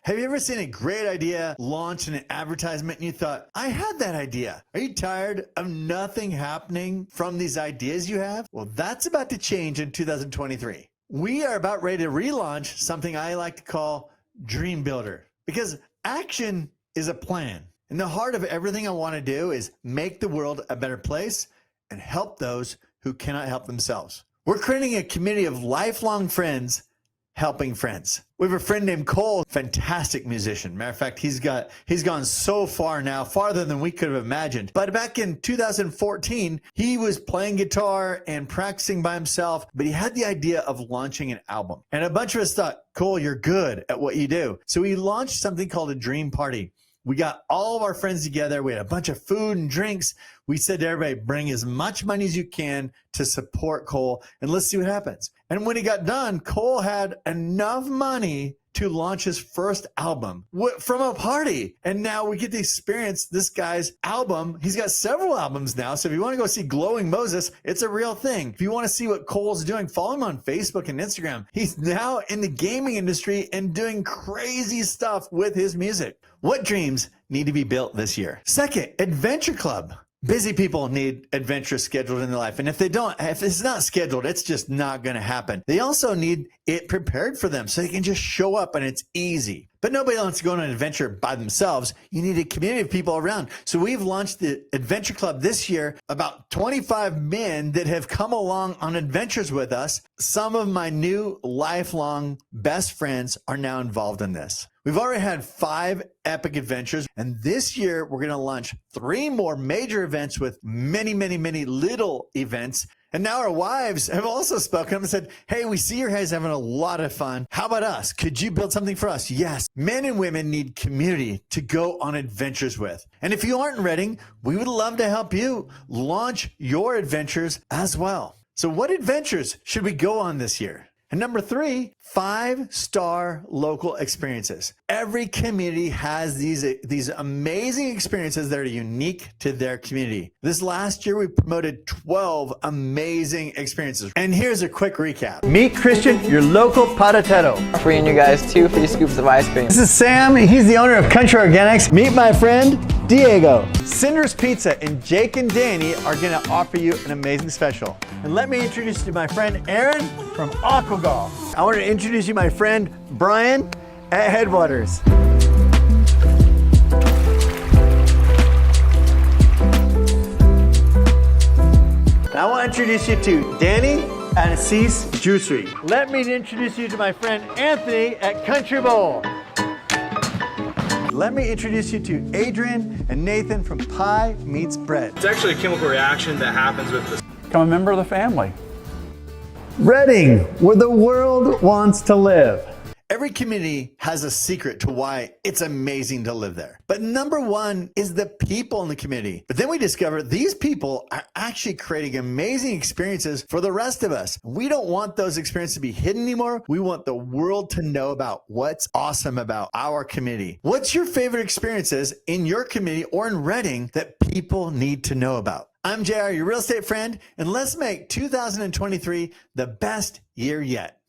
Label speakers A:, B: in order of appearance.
A: Have you ever seen a great idea launch in an advertisement and you thought, I had that idea? Are you tired of nothing happening from these ideas you have? Well, that's about to change in 2023. We are about ready to relaunch something I like to call Dream Builder, because action is a plan. And the heart of everything I want to do is make the world a better place and help those who cannot help themselves. We're creating a community of lifelong friends helping friends. We have a friend named Cole, fantastic musician. Matter of fact, he's gone so far now, farther than we could have imagined. But back in 2014, he was playing guitar and practicing by himself, but he had the idea of launching an album. And a bunch of us thought, Cole, you're good at what you do. So he launched something called a Dream Party. We got all of our friends together. We had a bunch of food and drinks. We said to everybody, bring as much money as you can to support Cole, and let's see what happens. And when he got done, Cole had enough money to launch his first album from a party. And now we get to experience this guy's album. He's got several albums now. So if you want to go see Glowing Moses, it's a real thing. If you want to see what Cole's doing, follow him on Facebook and Instagram. He's now in the gaming industry and doing crazy stuff with his music. What dreams need to be built this year? Second, Adventure Club. Busy people need adventures scheduled in their life. And if it's not scheduled, it's just not going to happen. They also need it prepared for them so they can just show up and it's easy. But nobody wants to go on an adventure by themselves. You need a community of people around. So we've launched the Adventure Club this year, about 25 men that have come along on adventures with us. Some of my new lifelong best friends are now involved in this. We've already had 5 epic adventures, and this year we're going to launch 3 more major events with many, many, many little events. And now our wives have also spoken up and said, hey, we see your guys having a lot of fun. How about us? Could you build something for us? Yes. Men and women need community to go on adventures with. And if you aren't ready, we would love to help you launch your adventures as well. So what adventures should we go on this year? And number 3, 5-star local experiences. Every community has these amazing experiences that are unique to their community. This last year, we promoted 12 amazing experiences. And here's a quick recap. Meet Christian, your local patatero.
B: Bringing you guys 2 free scoops of ice cream.
A: This is Sam. He's the owner of Country Organics. Meet my friend, Diego. Cinder's Pizza and Jake and Danny are going to offer you an amazing special. And let me introduce you to my friend Aaron from Aqua Golf. I want to introduce you to my friend Brian at Headwaters. And I want to introduce you to Danny at Assis Juicery. Let me introduce you to my friend Anthony at Country Bowl. Let me introduce you to Adrian and Nathan from Pie Meets Bread.
C: It's actually a chemical reaction that happens with this.
D: Become a member of the family.
A: Reading, where the world wants to live. Every community has a secret to why it's amazing to live there. But number 1 is the people in the community. But then we discover these people are actually creating amazing experiences for the rest of us. We don't want those experiences to be hidden anymore. We want the world to know about what's awesome about our community. What's your favorite experiences in your community or in Reading that people need to know about? I'm JR, your real estate friend, and let's make 2023 the best year yet.